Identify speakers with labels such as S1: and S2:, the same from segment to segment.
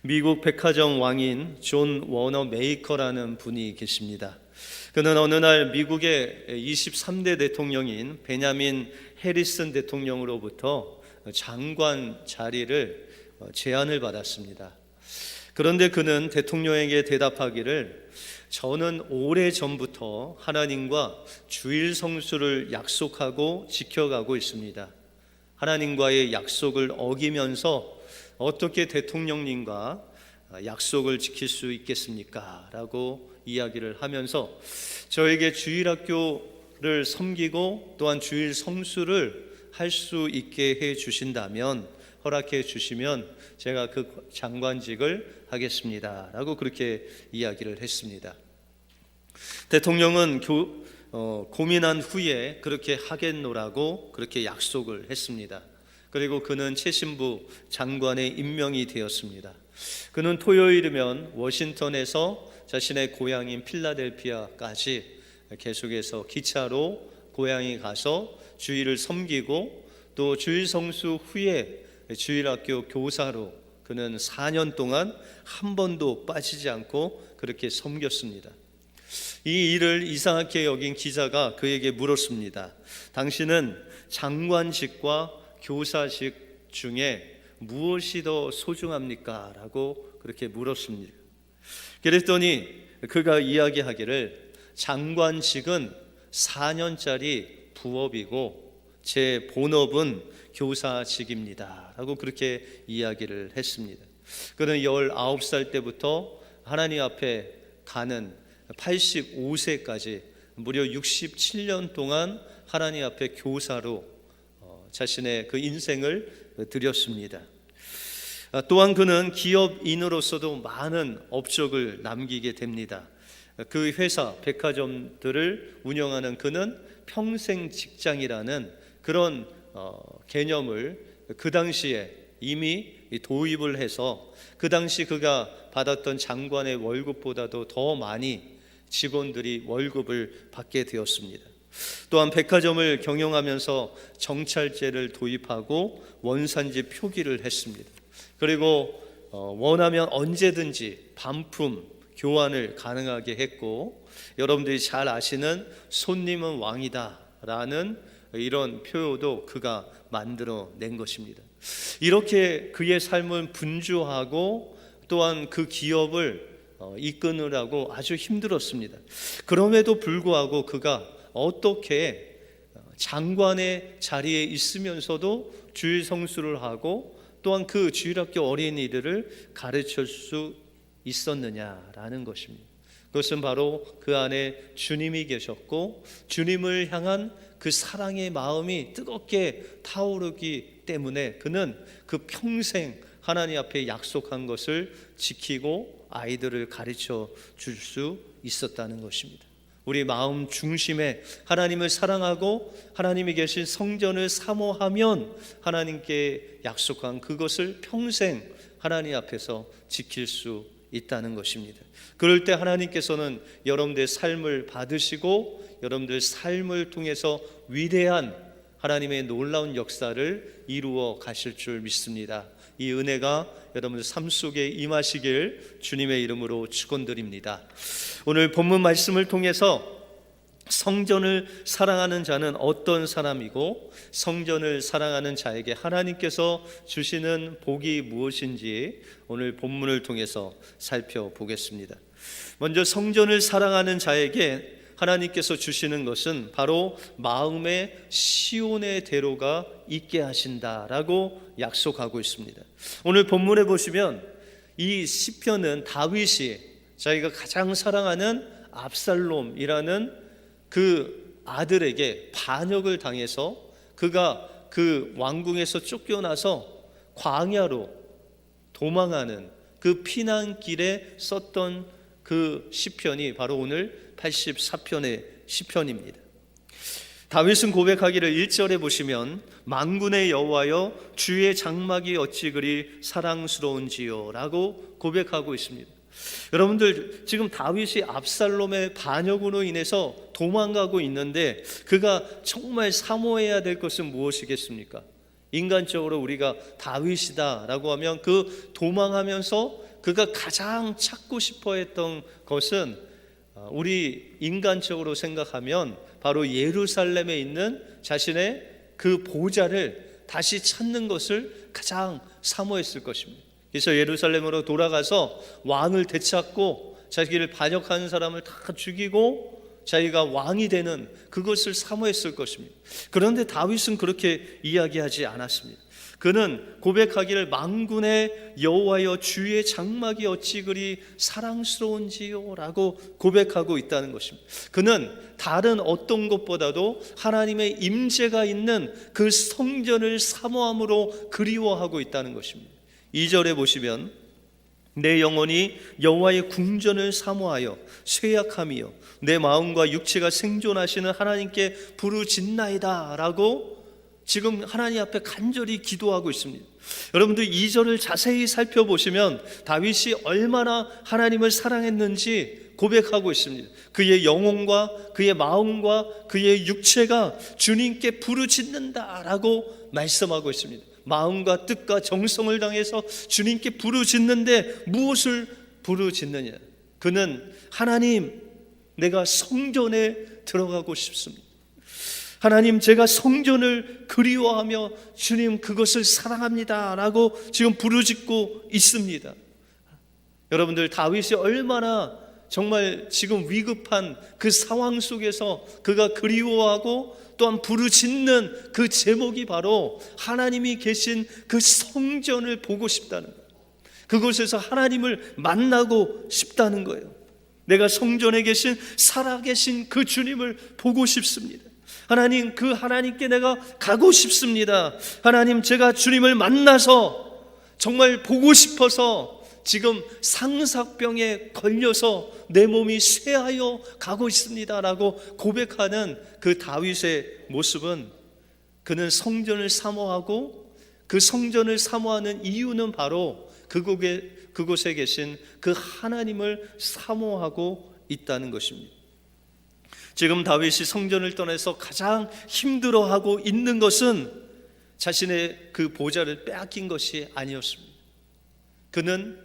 S1: 미국 백화점 왕인 존 워너 메이커라는 분이 계십니다. 그는 어느 날 미국의 23대 대통령인 베냐민 해리슨 대통령으로부터 장관 자리를 제안을 받았습니다. 그런데 그는 대통령에게 대답하기를, 저는 오래전부터 하나님과 주일 성수를 약속하고 지켜가고 있습니다. 하나님과의 약속을 어기면서 어떻게 대통령님과 약속을 지킬 수 있겠습니까? 라고 이야기를 하면서 저에게 주일학교를 섬기고 또한 주일 성수를 할 수 있게 해 주신다면, 허락해 주시면 제가 그 장관직을 하겠습니다 라고 그렇게 이야기를 했습니다. 대통령은 고민한 후에 그렇게 하겠노라고 그렇게 약속을 했습니다. 그리고 그는 최신부 장관에 임명이 되었습니다. 그는 토요일이면 워싱턴에서 자신의 고향인 필라델피아까지 계속해서 기차로 고향에 가서 주일을 섬기고, 또 주일 성수 후에 주일학교 교사로 그는 4년 동안 한 번도 빠지지 않고 그렇게 섬겼습니다. 이 일을 이상하게 여긴 기자가 그에게 물었습니다. 당신은 장관직과 교사직 중에 무엇이 더 소중합니까? 라고 그렇게 물었습니다. 그랬더니 그가 이야기하기를, 장관직은 4년짜리 부업이고 제 본업은 교사직입니다 라고 그렇게 이야기를 했습니다. 그는 19살 때부터 하나님 앞에 가는 85세까지 무려 67년 동안 하나님 앞에 교사로 자신의 그 인생을 드렸습니다. 또한 그는 기업인으로서도 많은 업적을 남기게 됩니다. 그 회사, 백화점들을 운영하는 그는 평생 직장이라는 그런 개념을 그 당시에 이미 도입을 해서 그 당시 그가 받았던 장관의 월급보다도 더 많이 직원들이 월급을 받게 되었습니다. 또한 백화점을 경영하면서 정찰제를 도입하고 원산지 표기를 했습니다. 그리고 원하면 언제든지 반품 교환을 가능하게 했고, 여러분들이 잘 아시는 손님은 왕이다 라는 이런 표어도 그가 만들어낸 것입니다. 이렇게 그의 삶은 분주하고 또한 그 기업을 이끄느라고 아주 힘들었습니다. 그럼에도 불구하고 그가 어떻게 장관의 자리에 있으면서도 주일 성수를 하고 또한 그 주일학교 어린이들을 가르칠 수 있었느냐라는 것입니다. 그것은 바로 그 안에 주님이 계셨고, 주님을 향한 그 사랑의 마음이 뜨겁게 타오르기 때문에 그는 그 평생 하나님 앞에 약속한 것을 지키고 아이들을 가르쳐 줄 수 있었다는 것입니다. 우리 마음 중심에 하나님을 사랑하고 하나님이 계신 성전을 사모하면 하나님께 약속한 그것을 평생 하나님 앞에서 지킬 수 있다는 것입니다. 그럴 때 하나님께서는 여러분들의 삶을 받으시고 여러분들의 삶을 통해서 위대한 하나님의 놀라운 역사를 이루어 가실 줄 믿습니다. 이 은혜가 여러분들 삶 속에 임하시길 주님의 이름으로 축원드립니다. 오늘 본문 말씀을 통해서 성전을 사랑하는 자는 어떤 사람이고 성전을 사랑하는 자에게 하나님께서 주시는 복이 무엇인지 오늘 본문을 통해서 살펴보겠습니다. 먼저 성전을 사랑하는 자에게 하나님께서 주시는 것은 바로 마음의 시온의 대로가 있게 하신다라고 약속하고 있습니다. 오늘 본문에 보시면 이 시편은 다윗이 자기가 가장 사랑하는 압살롬이라는 그 아들에게 반역을 당해서 그가 그 왕궁에서 쫓겨나서 광야로 도망하는 그 피난길에 썼던 그 시편이 바로 오늘 84편의 시편입니다. 다윗은 고백하기를 1절에 보시면 만군의 여호와여 주의 장막이 어찌 그리 사랑스러운지요 라고 고백하고 있습니다. 여러분들 지금 다윗이 압살롬의 반역으로 인해서 도망가고 있는데 그가 정말 사모해야 될 것은 무엇이겠습니까? 인간적으로 우리가 다윗이다 라고 하면 그 도망하면서 그가 가장 찾고 싶어 했던 것은 우리 인간적으로 생각하면 바로 예루살렘에 있는 자신의 그 보좌를 다시 찾는 것을 가장 사모했을 것입니다. 그래서 예루살렘으로 돌아가서 왕을 되찾고 자기를 반역하는 사람을 다 죽이고 자기가 왕이 되는 그것을 사모했을 것입니다. 그런데 다윗은 그렇게 이야기하지 않았습니다. 그는 고백하기를 만군의 여호와여 주의 장막이 어찌 그리 사랑스러운지요 라고 고백하고 있다는 것입니다. 그는 다른 어떤 것보다도 하나님의 임재가 있는 그 성전을 사모함으로 그리워하고 있다는 것입니다. 2절에 보시면 내 영혼이 여호와의 궁전을 사모하여 쇠약함이요 내 마음과 육체가 생존하시는 하나님께 부르짖나이다 라고 지금 하나님 앞에 간절히 기도하고 있습니다. 여러분들 2절을 자세히 살펴보시면 다윗이 얼마나 하나님을 사랑했는지 고백하고 있습니다. 그의 영혼과 그의 마음과 그의 육체가 주님께 부르짖는다라고 말씀하고 있습니다. 마음과 뜻과 정성을 당해서 주님께 부르짖는데 무엇을 부르짖느냐? 그는 하나님, 내가 성전에 들어가고 싶습니다. 하나님, 제가 성전을 그리워하며 주님 그것을 사랑합니다 라고 지금 부르짖고 있습니다. 여러분들, 다윗이 얼마나 정말 지금 위급한 그 상황 속에서 그가 그리워하고 또한 부르짖는 그 제목이 바로 하나님이 계신 그 성전을 보고 싶다는 거예요. 그곳에서 하나님을 만나고 싶다는 거예요. 내가 성전에 계신 살아계신 그 주님을 보고 싶습니다. 하나님, 그 하나님께 내가 가고 싶습니다. 하나님, 제가 주님을 만나서 정말 보고 싶어서 지금 상삭병에 걸려서 내 몸이 쇠하여 가고 있습니다 라고 고백하는 그 다윗의 모습은, 그는 성전을 사모하고 그 성전을 사모하는 이유는 바로 그곳에 계신 그 하나님을 사모하고 있다는 것입니다. 지금 다윗이 성전을 떠나서 가장 힘들어하고 있는 것은 자신의 그 보좌를 빼앗긴 것이 아니었습니다. 그는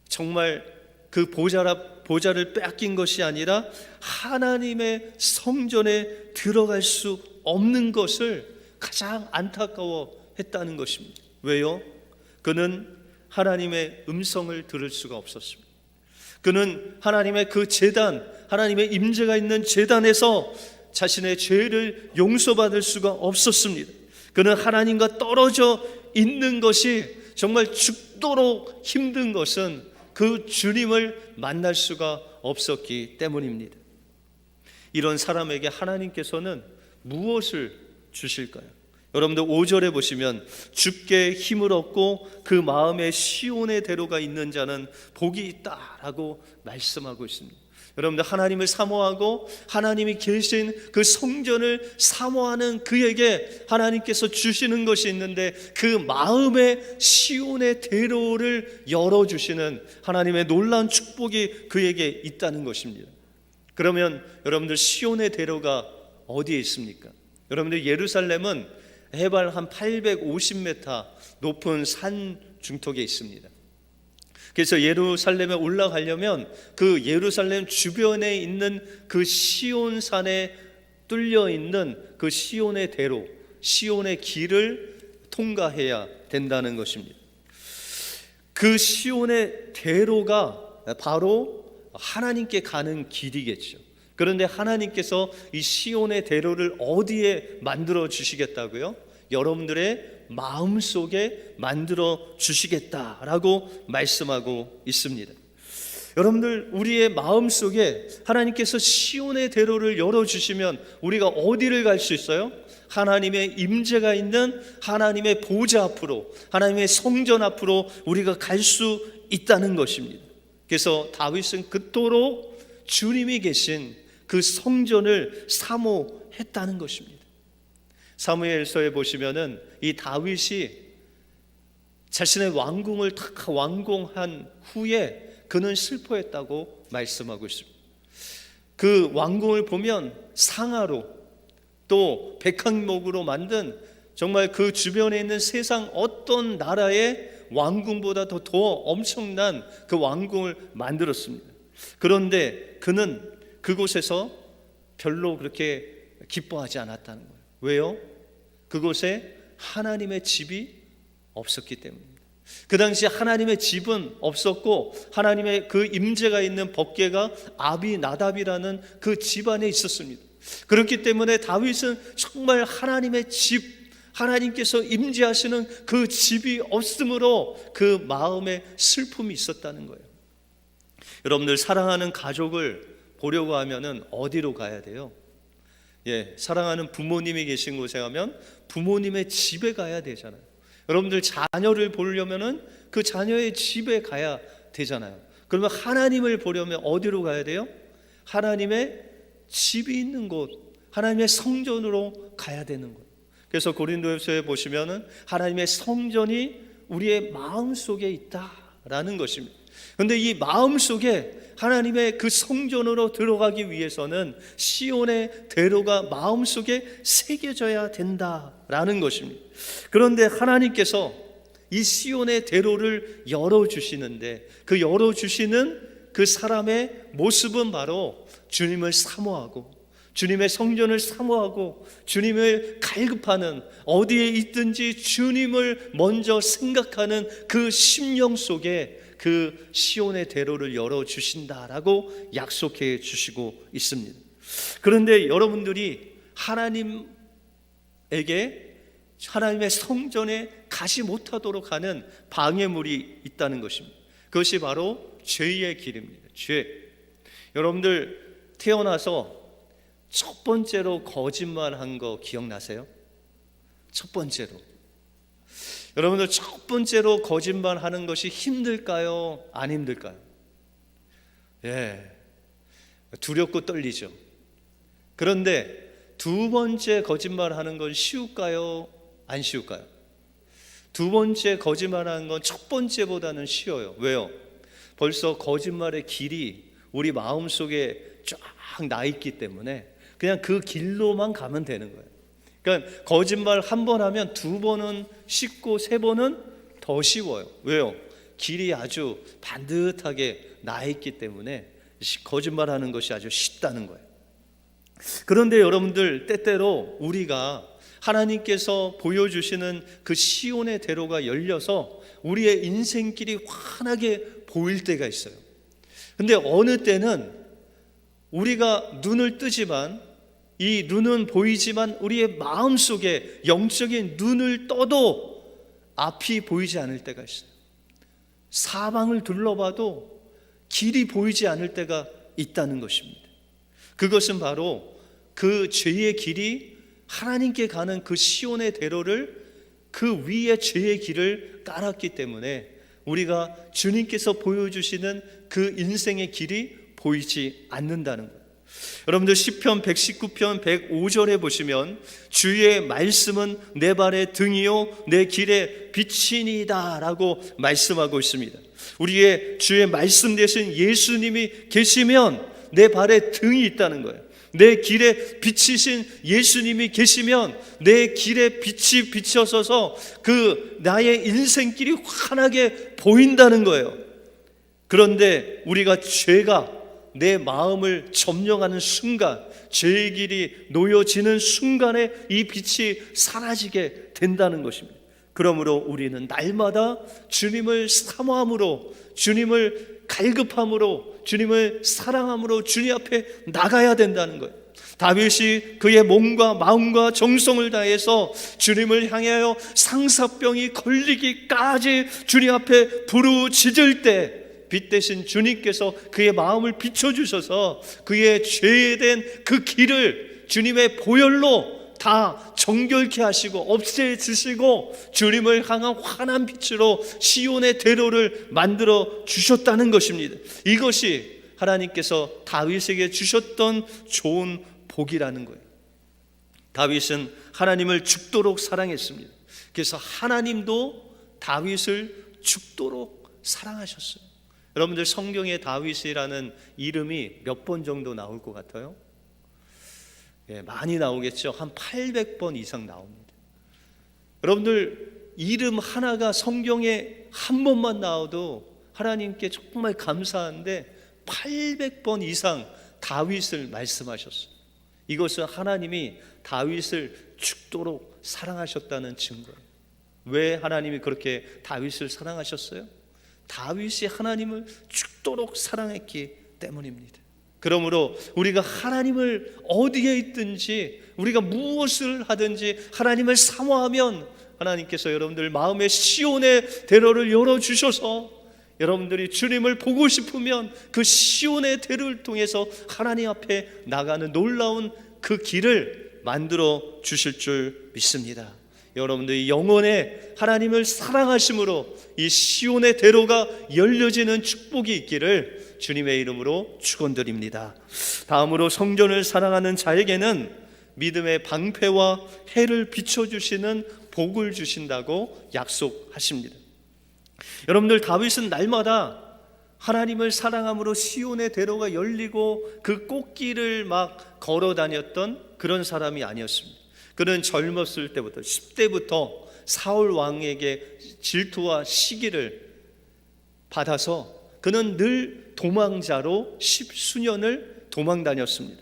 S1: 정말 그 보좌를 빼앗긴 것이 아니라 하나님의 성전에 들어갈 수 없는 것을 가장 안타까워했다는 것입니다. 왜요? 그는 하나님의 음성을 들을 수가 없었습니다. 그는 하나님의 그 제단, 하나님의 임재가 있는 제단에서 자신의 죄를 용서받을 수가 없었습니다. 그는 하나님과 떨어져 있는 것이 정말 죽도록 힘든 것은 그 주님을 만날 수가 없었기 때문입니다. 이런 사람에게 하나님께서는 무엇을 주실까요? 여러분들 5절에 보시면 주께 힘을 얻고 그 마음에 시온의 대로가 있는 자는 복이 있다라고 말씀하고 있습니다. 여러분들, 하나님을 사모하고 하나님이 계신 그 성전을 사모하는 그에게 하나님께서 주시는 것이 있는데, 그 마음의 시온의 대로를 열어주시는 하나님의 놀라운 축복이 그에게 있다는 것입니다. 그러면 여러분들, 시온의 대로가 어디에 있습니까? 여러분들, 예루살렘은 해발 한 850m 높은 산 중턱에 있습니다. 그래서 예루살렘에 올라가려면 그 예루살렘 주변에 있는 그 시온산에 뚫려 있는 그 시온의 대로, 시온의 길을 통과해야 된다는 것입니다. 그 시온의 대로가 바로 하나님께 가는 길이겠죠. 그런데 하나님께서 이 시온의 대로를 어디에 만들어 주시겠다고요? 여러분들의 마음속에 만들어 주시겠다라고 말씀하고 있습니다. 여러분들, 우리의 마음속에 하나님께서 시온의 대로를 열어주시면 우리가 어디를 갈 수 있어요? 하나님의 임재가 있는 하나님의 보좌 앞으로, 하나님의 성전 앞으로 우리가 갈 수 있다는 것입니다. 그래서 다윗은 그토록 주님이 계신 그 성전을 사모했다는 것입니다. 사무엘서에 보시면은 이 다윗이 자신의 왕궁을 다 완공한 후에 그는 슬퍼했다고 말씀하고 있습니다. 그 왕궁을 보면 상아로 또 백항목으로 만든 정말 그 주변에 있는 세상 어떤 나라의 왕궁보다 더 엄청난 그 왕궁을 만들었습니다. 그런데 그는 그곳에서 별로 그렇게 기뻐하지 않았다는 거예요. 왜요? 그곳에 하나님의 집이 없었기 때문입니다. 그 당시 하나님의 집은 없었고 하나님의 그 임재가 있는 법궤가 아비나답이라는 그 집안에 있었습니다. 그렇기 때문에 다윗은 정말 하나님의 집, 하나님께서 임재하시는 그 집이 없으므로 그 마음에 슬픔이 있었다는 거예요. 여러분들, 사랑하는 가족을 보려고 하면은 어디로 가야 돼요? 사랑하는 부모님이 계신 곳에 가면 부모님의 집에 가야 되잖아요. 여러분들, 자녀를 보려면은 그 자녀의 집에 가야 되잖아요. 그러면 하나님을 보려면 어디로 가야 돼요? 하나님의 집이 있는 곳, 하나님의 성전으로 가야 되는 거예요. 그래서 고린도후서에 보시면은 하나님의 성전이 우리의 마음 속에 있다라는 것입니다. 그런데 이 마음 속에 하나님의 그 성전으로 들어가기 위해서는 시온의 대로가 마음 속에 새겨져야 된다라는 것입니다. 그런데 하나님께서 이 시온의 대로를 열어주시는데 그 열어주시는 그 사람의 모습은 바로 주님을 사모하고 주님의 성전을 사모하고 주님을 갈급하는, 어디에 있든지 주님을 먼저 생각하는 그 심령 속에 그 시온의 대로를 열어주신다라고 약속해 주시고 있습니다. 그런데 여러분들이 하나님에게, 하나님의 성전에 가지 못하도록 하는 방해물이 있다는 것입니다. 그것이 바로 죄의 길입니다. 죄. 여러분들, 태어나서 첫 번째로 거짓말한 거 기억나세요? 첫 번째로. 여러분들, 첫 번째로 거짓말하는 것이 힘들까요? 안 힘들까요? 두렵고 떨리죠. 그런데 두 번째 거짓말하는 건 쉬울까요? 안 쉬울까요? 두 번째 거짓말하는 건 첫 번째보다는 쉬워요. 왜요? 벌써 거짓말의 길이 우리 마음속에 쫙 나 있기 때문에 그냥 그 길로만 가면 되는 거예요. 그러니까 거짓말 한 번 하면 두 번은 쉽고 세 번은 더 쉬워요. 왜요? 길이 아주 반듯하게 나 있기 때문에 거짓말하는 것이 아주 쉽다는 거예요. 그런데 여러분들, 때때로 우리가 하나님께서 보여주시는 그 시온의 대로가 열려서 우리의 인생길이 환하게 보일 때가 있어요. 근데 어느 때는 우리가 눈을 뜨지만, 이 눈은 보이지만 우리의 마음속에 영적인 눈을 떠도 앞이 보이지 않을 때가 있어요. 사방을 둘러봐도 길이 보이지 않을 때가 있다는 것입니다. 그것은 바로 그 죄의 길이 하나님께 가는 그 시온의 대로를, 그 위에 죄의 길을 깔았기 때문에 우리가 주님께서 보여주시는 그 인생의 길이 보이지 않는다는 거예요. 여러분들, 시편 119편 105절에 보시면 주의 말씀은 내 발의 등이요 내 길의 빛이니이다 라고 말씀하고 있습니다. 우리의 주의 말씀 대신 예수님이 계시면 내 발에 등이 있다는 거예요. 내 길에 비치신 예수님이 계시면 내 길에 빛이 비춰서서 그 나의 인생길이 환하게 보인다는 거예요. 그런데 우리가 죄가 내 마음을 점령하는 순간, 죄의 길이 놓여지는 순간에 이 빛이 사라지게 된다는 것입니다. 그러므로 우리는 날마다 주님을 사모함으로, 주님을 갈급함으로, 주님을 사랑함으로 주님 앞에 나가야 된다는 거예요. 다윗이 그의 몸과 마음과 정성을 다해서 주님을 향하여 상사병이 걸리기까지 주님 앞에 부르짖을 때 빛 대신 주님께서 그의 마음을 비춰주셔서 그의 죄된 그 길을 주님의 보혈로 다 정결케 하시고 없애주시고 주님을 향한 환한 빛으로 시온의 대로를 만들어 주셨다는 것입니다. 이것이 하나님께서 다윗에게 주셨던 좋은 복이라는 거예요. 다윗은 하나님을 죽도록 사랑했습니다. 그래서 하나님도 다윗을 죽도록 사랑하셨어요. 여러분들, 성경에 다윗이라는 이름이 몇 번 정도 나올 것 같아요? 많이 나오겠죠. 한 800번 이상 나옵니다. 여러분들, 이름 하나가 성경에 한 번만 나와도 하나님께 정말 감사한데 800번 이상 다윗을 말씀하셨어요. 이것은 하나님이 다윗을 죽도록 사랑하셨다는 증거예요. 왜 하나님이 그렇게 다윗을 사랑하셨어요? 다윗이 하나님을 죽도록 사랑했기 때문입니다. 그러므로 우리가 하나님을 어디에 있든지, 우리가 무엇을 하든지 하나님을 사모하면 하나님께서 여러분들 마음에 시온의 대로를 열어주셔서 여러분들이 주님을 보고 싶으면 그 시온의 대로를 통해서 하나님 앞에 나가는 놀라운 그 길을 만들어 주실 줄 믿습니다. 여러분들이 영혼에 하나님을 사랑하심으로 이 시온의 대로가 열려지는 축복이 있기를 주님의 이름으로 축원드립니다. 다음으로 성전을 사랑하는 자에게는 믿음의 방패와 해를 비춰주시는 복을 주신다고 약속하십니다. 여러분들, 다윗은 날마다 하나님을 사랑함으로 시온의 대로가 열리고 그 꽃길을 막 걸어 다녔던 그런 사람이 아니었습니다. 그는 젊었을 때부터 10대부터 사울 왕에게 질투와 시기를 받아서 그는 늘 도망자로 10수년을 도망 다녔습니다.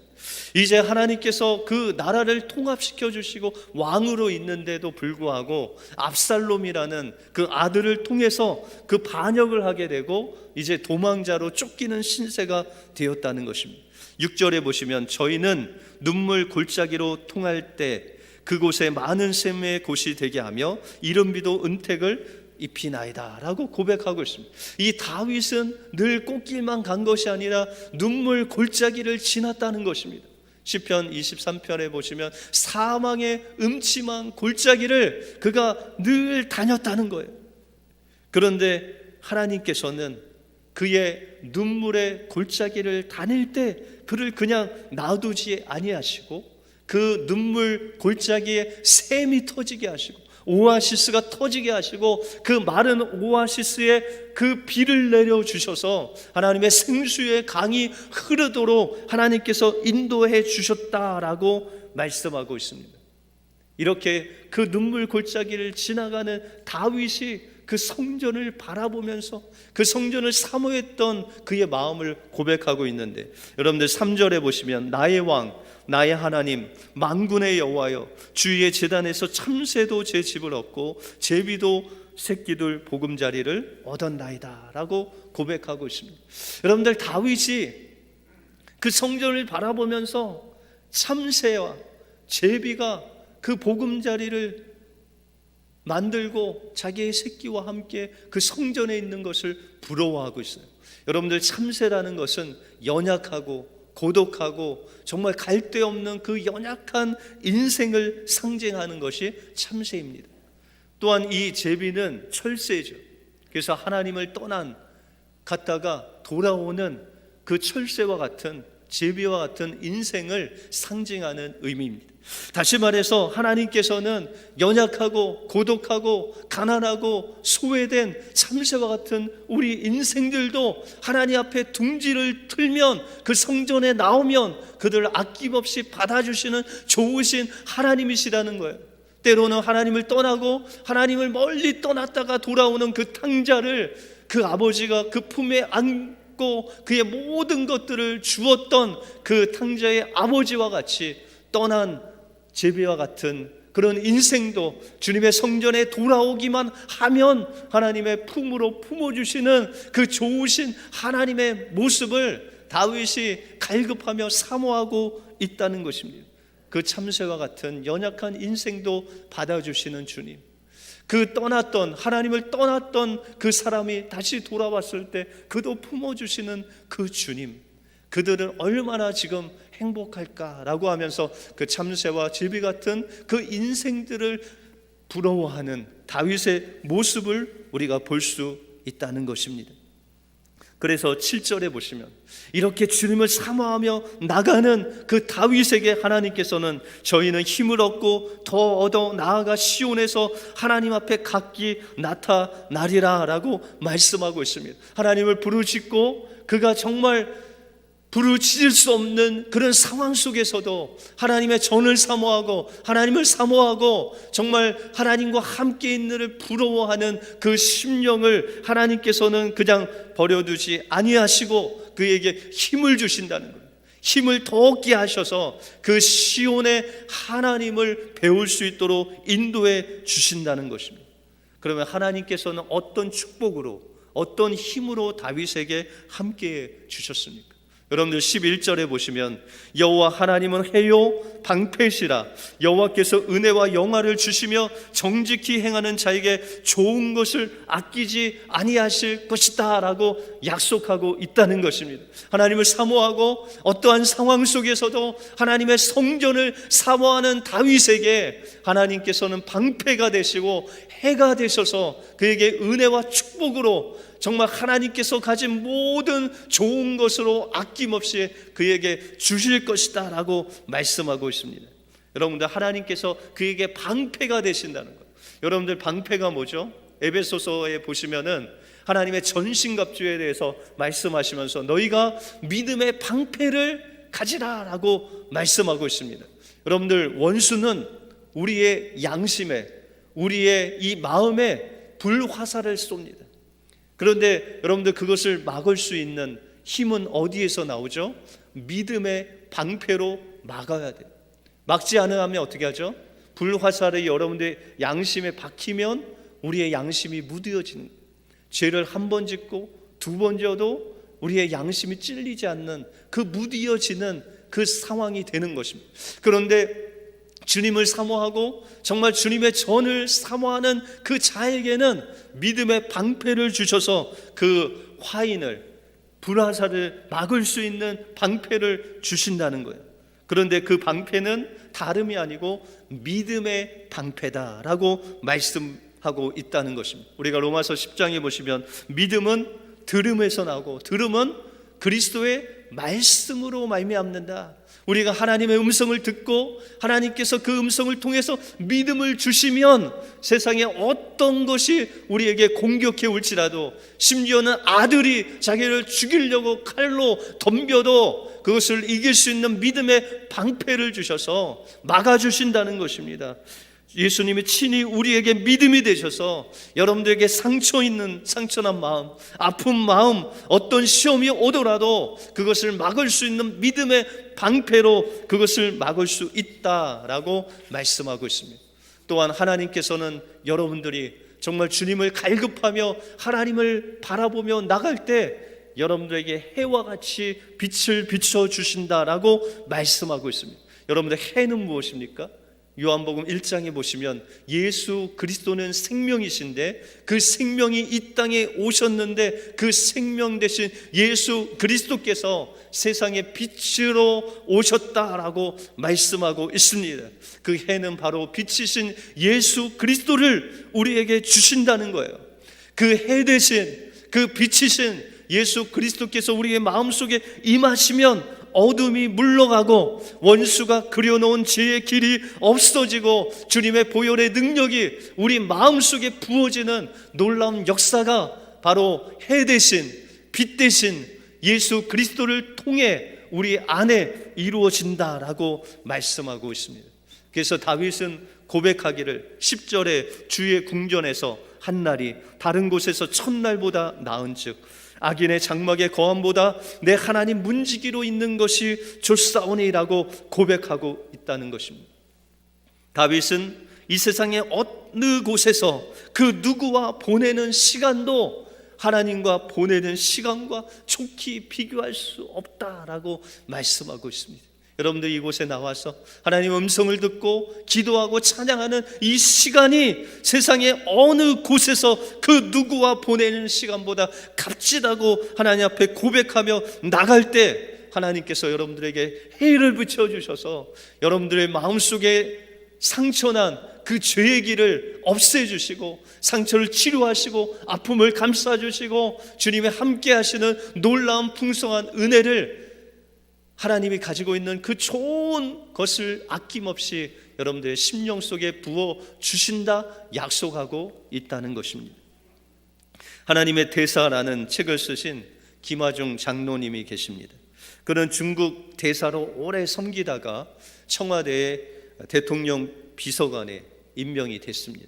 S1: 이제 하나님께서 그 나라를 통합시켜 주시고 왕으로 있는데도 불구하고 압살롬이라는 그 아들을 통해서 그 반역을 하게 되고 이제 도망자로 쫓기는 신세가 되었다는 것입니다. 6절에 보시면 저희는 눈물 골짜기로 통할 때 그곳에 많은 샘의 곳이 되게 하며 이른비도 은택을 입히나이다 라고 고백하고 있습니다. 이 다윗은 늘 꽃길만 간 것이 아니라 눈물 골짜기를 지났다는 것입니다. 시편 23편에 보시면 사망의 음침한 골짜기를 그가 늘 다녔다는 거예요. 그런데 하나님께서는 그의 눈물의 골짜기를 다닐 때 그를 그냥 놔두지 아니하시고 그 눈물 골짜기에 샘이 터지게 하시고 오아시스가 터지게 하시고 그 마른 오아시스에 그 비를 내려주셔서 하나님의 생수의 강이 흐르도록 하나님께서 인도해 주셨다라고 말씀하고 있습니다. 이렇게 그 눈물 골짜기를 지나가는 다윗이 그 성전을 바라보면서 그 성전을 사모했던 그의 마음을 고백하고 있는데, 여러분들 3절에 보시면 나의 왕 나의 하나님 만군의 여호와여 주의 제단에서 참새도 제 집을 얻고 제비도 새끼들 보금자리를 얻었나이다 라고 고백하고 있습니다. 여러분들, 다윗이 그 성전을 바라보면서 참새와 제비가 그 보금자리를 만들고 자기의 새끼와 함께 그 성전에 있는 것을 부러워하고 있어요. 여러분들, 참새라는 것은 연약하고 고독하고 정말 갈데 없는 그 연약한 인생을 상징하는 것이 참새입니다. 또한 이 제비는 철새죠. 그래서 하나님을 갔다가 돌아오는 그 철새와 같은, 제비와 같은 인생을 상징하는 의미입니다. 다시 말해서 하나님께서는 연약하고 고독하고 가난하고 소외된 참새와 같은 우리 인생들도 하나님 앞에 둥지를 틀면, 그 성전에 나오면 그들을 아낌없이 받아주시는 좋으신 하나님이시라는 거예요. 때로는 하나님을 떠나고 하나님을 멀리 떠났다가 돌아오는 그 탕자를 그 아버지가 그 품에 안고 그의 모든 것들을 주었던 그 탕자의 아버지와 같이 떠난 제비와 같은 그런 인생도 주님의 성전에 돌아오기만 하면 하나님의 품으로 품어주시는 그 좋으신 하나님의 모습을 다윗이 갈급하며 사모하고 있다는 것입니다. 그 참새와 같은 연약한 인생도 받아주시는 주님, 그 하나님을 떠났던 그 사람이 다시 돌아왔을 때 그도 품어주시는 그 주님, 그들은 얼마나 지금 행복할까라고 하면서 그 참새와 제비 같은 그 인생들을 부러워하는 다윗의 모습을 우리가 볼 수 있다는 것입니다. 그래서 7절에 보시면 이렇게 주님을 사모하며 나가는 그 다윗에게 하나님께서는 저희는 힘을 얻고 더 얻어 나아가 시온에서 하나님 앞에 각기 나타나리라 라고 말씀하고 있습니다. 하나님을 부르짖고 그가 정말 부르짖을 수 없는 그런 상황 속에서도 하나님의 전을 사모하고 하나님을 사모하고 정말 하나님과 함께 있는 일을 부러워하는 그 심령을 하나님께서는 그냥 버려두지 아니하시고 그에게 힘을 주신다는 거예요. 힘을 더 얻게 하셔서 그 시온의 하나님을 배울 수 있도록 인도해 주신다는 것입니다. 그러면 하나님께서는 어떤 축복으로 어떤 힘으로 다윗에게 함께해 주셨습니까? 여러분들 11절에 보시면 여호와 하나님은 해요 방패시라 여호와께서 은혜와 영화를 주시며 정직히 행하는 자에게 좋은 것을 아끼지 아니하실 것이다 라고 약속하고 있다는 것입니다. 하나님을 사모하고 어떠한 상황 속에서도 하나님의 성전을 사모하는 다윗에게 하나님께서는 방패가 되시고 해가 되셔서 그에게 은혜와 축복으로 정말 하나님께서 가진 모든 좋은 것으로 아낌없이 그에게 주실 것이다 라고 말씀하고 있습니다. 여러분들 하나님께서 그에게 방패가 되신다는 거예요. 여러분들 방패가 뭐죠? 에베소서에 보시면은 하나님의 전신갑주에 대해서 말씀하시면서 너희가 믿음의 방패를 가지라 라고 말씀하고 있습니다. 여러분들 원수는 우리의 양심에 우리의 이 마음에 불화살을 쏩니다. 그런데 여러분들 그것을 막을 수 있는 힘은 어디에서 나오죠? 믿음의 방패로 막아야 돼요. 막지 않으면 어떻게 하죠? 불화살이 여러분들 양심에 박히면 우리의 양심이 무뎌지는 거예요. 죄를 한 번 짓고 두 번 져도 우리의 양심이 찔리지 않는 그 무뎌지는 그 상황이 되는 것입니다. 그런데 주님을 사모하고 정말 주님의 전을 사모하는 그 자에게는 믿음의 방패를 주셔서 그 화인을 불화살을 막을 수 있는 방패를 주신다는 거예요. 그런데 그 방패는 다름이 아니고 믿음의 방패다라고 말씀하고 있다는 것입니다. 우리가 로마서 10장에 보시면 믿음은 들음에서 나오고 들음은 그리스도의 말씀으로 말미암는다. 우리가 하나님의 음성을 듣고 하나님께서 그 음성을 통해서 믿음을 주시면 세상에 어떤 것이 우리에게 공격해 올지라도 심지어는 아들이 자기를 죽이려고 칼로 덤벼도 그것을 이길 수 있는 믿음의 방패를 주셔서 막아주신다는 것입니다. 예수님이 친히 우리에게 믿음이 되셔서 여러분들에게 상처난 마음, 아픈 마음, 어떤 시험이 오더라도 그것을 막을 수 있는 믿음의 방패로 그것을 막을 수 있다라고 말씀하고 있습니다. 또한 하나님께서는 여러분들이 정말 주님을 갈급하며 하나님을 바라보며 나갈 때 여러분들에게 해와 같이 빛을 비춰주신다라고 말씀하고 있습니다. 여러분들 해는 무엇입니까? 요한복음 1장에 보시면 예수 그리스도는 생명이신데 그 생명이 이 땅에 오셨는데 그 생명 되신 예수 그리스도께서 세상의 빛으로 오셨다라고 말씀하고 있습니다. 그 해는 바로 빛이신 예수 그리스도를 우리에게 주신다는 거예요. 그 해 대신 그 빛이신 예수 그리스도께서 우리의 마음속에 임하시면 어둠이 물러가고 원수가 그려놓은 죄의 길이 없어지고 주님의 보혈의 능력이 우리 마음속에 부어지는 놀라운 역사가 바로 해 대신 빛 대신 예수 그리스도를 통해 우리 안에 이루어진다라고 말씀하고 있습니다. 그래서 다윗은 고백하기를 10절에 주의 궁전에서 한 날이 다른 곳에서 천날보다 나은즉 악인의 장막의 거함보다 내 하나님 문지기로 있는 것이 좋사오니라고 고백하고 있다는 것입니다. 다윗은 이 세상의 어느 곳에서 그 누구와 보내는 시간도 하나님과 보내는 시간과 촉히 비교할 수 없다라고 말씀하고 있습니다. 여러분들 이곳에 나와서 하나님의 음성을 듣고 기도하고 찬양하는 이 시간이 세상의 어느 곳에서 그 누구와 보내는 시간보다 값지다고 하나님 앞에 고백하며 나갈 때 하나님께서 여러분들에게 해를 붙여주셔서 여러분들의 마음속에 상처난 그 죄의 길을 없애주시고 상처를 치료하시고 아픔을 감싸주시고 주님의 함께 하시는 놀라운 풍성한 은혜를 하나님이 가지고 있는 그 좋은 것을 아낌없이 여러분들의 심령 속에 부어 주신다 약속하고 있다는 것입니다. 하나님의 대사라는 책을 쓰신 김화중 장로님이 계십니다. 그는 중국 대사로 오래 섬기다가 청와대의 대통령 비서관에 임명이 됐습니다.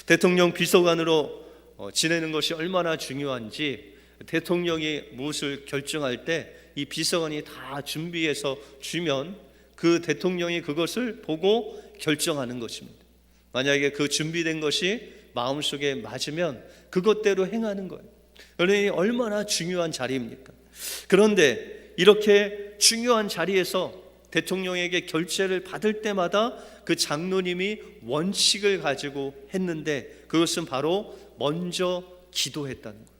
S1: 대통령 비서관으로 지내는 것이 얼마나 중요한지 대통령이 무엇을 결정할 때 이 비서관이 다 준비해서 주면 그 대통령이 그것을 보고 결정하는 것입니다. 만약에 그 준비된 것이 마음속에 맞으면 그것대로 행하는 거예요. 그러니 얼마나 중요한 자리입니까? 그런데 이렇게 중요한 자리에서 대통령에게 결재를 받을 때마다 그 장로님이 원칙을 가지고 했는데 그것은 바로 먼저 기도했다는 거예요.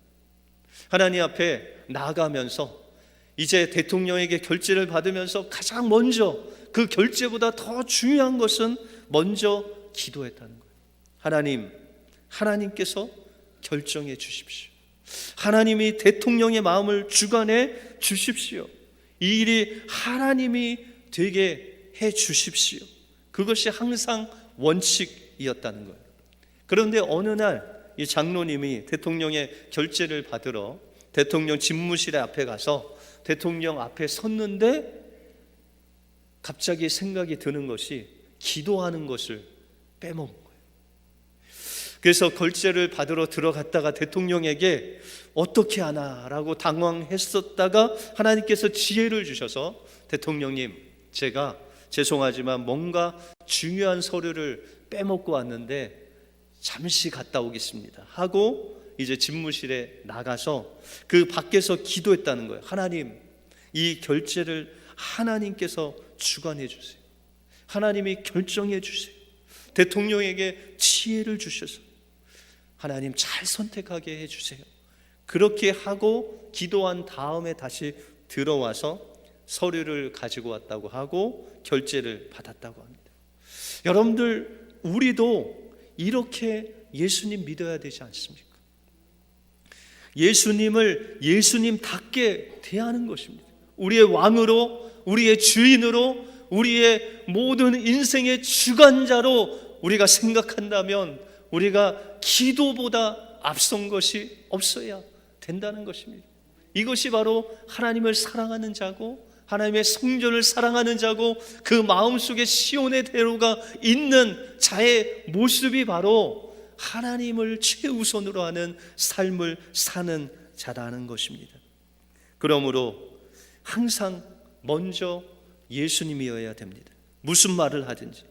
S1: 하나님 앞에 나아가면서 이제 대통령에게 결재를 받으면서 가장 먼저 그 결재보다 더 중요한 것은 먼저 기도했다는 거예요. 하나님께서 결정해 주십시오. 하나님이 대통령의 마음을 주관해 주십시오. 이 일이 하나님이 되게 해 주십시오. 그것이 항상 원칙이었다는 거예요. 그런데 어느 날 이 장로님이 대통령의 결재를 받으러 대통령 집무실에 앞에 가서 대통령 앞에 섰는데 갑자기 생각이 드는 것이 기도하는 것을 빼먹은 거예요. 그래서 결재를 받으러 들어갔다가 대통령에게 어떻게 하나라고 당황했었다가 하나님께서 지혜를 주셔서 대통령님, 제가 죄송하지만 뭔가 중요한 서류를 빼먹고 왔는데 잠시 갔다 오겠습니다 하고 이제 집무실에 나가서 그 밖에서 기도했다는 거예요. 하나님, 이 결재를 하나님께서 주관해 주세요. 하나님이 결정해 주세요. 대통령에게 지혜를 주셔서 하나님 잘 선택하게 해주세요. 그렇게 하고 기도한 다음에 다시 들어와서 서류를 가지고 왔다고 하고 결재를 받았다고 합니다. 여러분들, 우리도 이렇게 예수님 믿어야 되지 않습니까? 예수님을 예수님답게 대하는 것입니다. 우리의 왕으로, 우리의 주인으로, 우리의 모든 인생의 주관자로 우리가 생각한다면 우리가 기도보다 앞선 것이 없어야 된다는 것입니다. 이것이 바로 하나님을 사랑하는 자고 하나님의 성전을 사랑하는 자고 그 마음속에 시온의 대로가 있는 자의 모습이 바로 하나님을 최우선으로 하는 삶을 사는 자라는 것입니다. 그러므로 항상 먼저 예수님이어야 됩니다. 무슨 말을 하든지,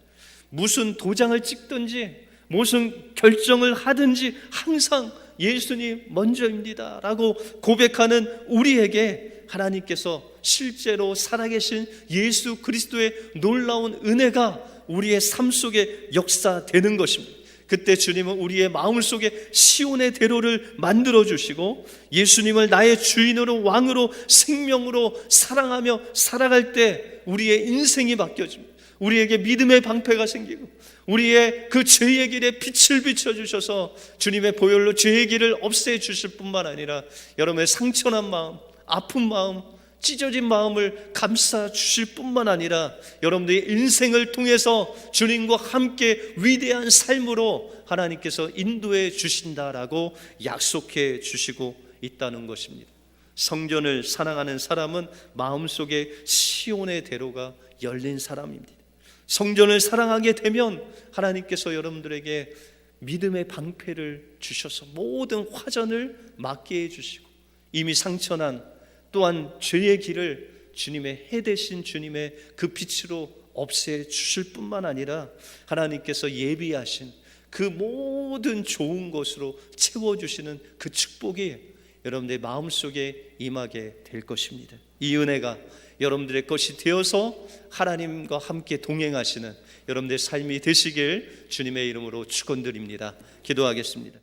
S1: 무슨 도장을 찍든지, 무슨 결정을 하든지 항상 예수님 먼저입니다 라고 고백하는 우리에게 하나님께서 실제로 살아계신 예수 그리스도의 놀라운 은혜가 우리의 삶 속에 역사되는 것입니다. 그때 주님은 우리의 마음 속에 시온의 대로를 만들어 주시고 예수님을 나의 주인으로 왕으로 생명으로 사랑하며 살아갈 때 우리의 인생이 바뀌어집니다. 우리에게 믿음의 방패가 생기고 우리의 그 죄의 길에 빛을 비춰주셔서 주님의 보혈로 죄의 길을 없애주실 뿐만 아니라 여러분의 상처난 마음, 아픈 마음, 찢어진 마음을 감싸주실 뿐만 아니라 여러분들의 인생을 통해서 주님과 함께 위대한 삶으로 하나님께서 인도해 주신다라고 약속해 주시고 있다는 것입니다. 성전을 사랑하는 사람은 마음속에 시온의 대로가 열린 사람입니다. 성전을 사랑하게 되면 하나님께서 여러분들에게 믿음의 방패를 주셔서 모든 화전을 막게 해주시고 이미 상처난 또한 죄의 길을 주님의 해 되신 주님의 그 빛으로 없애주실 뿐만 아니라 하나님께서 예비하신 그 모든 좋은 것으로 채워주시는 그 축복이 여러분들의 마음속에 임하게 될 것입니다. 이 은혜가 여러분들의 것이 되어서 하나님과 함께 동행하시는 여러분들의 삶이 되시길 주님의 이름으로 축원드립니다. 기도하겠습니다.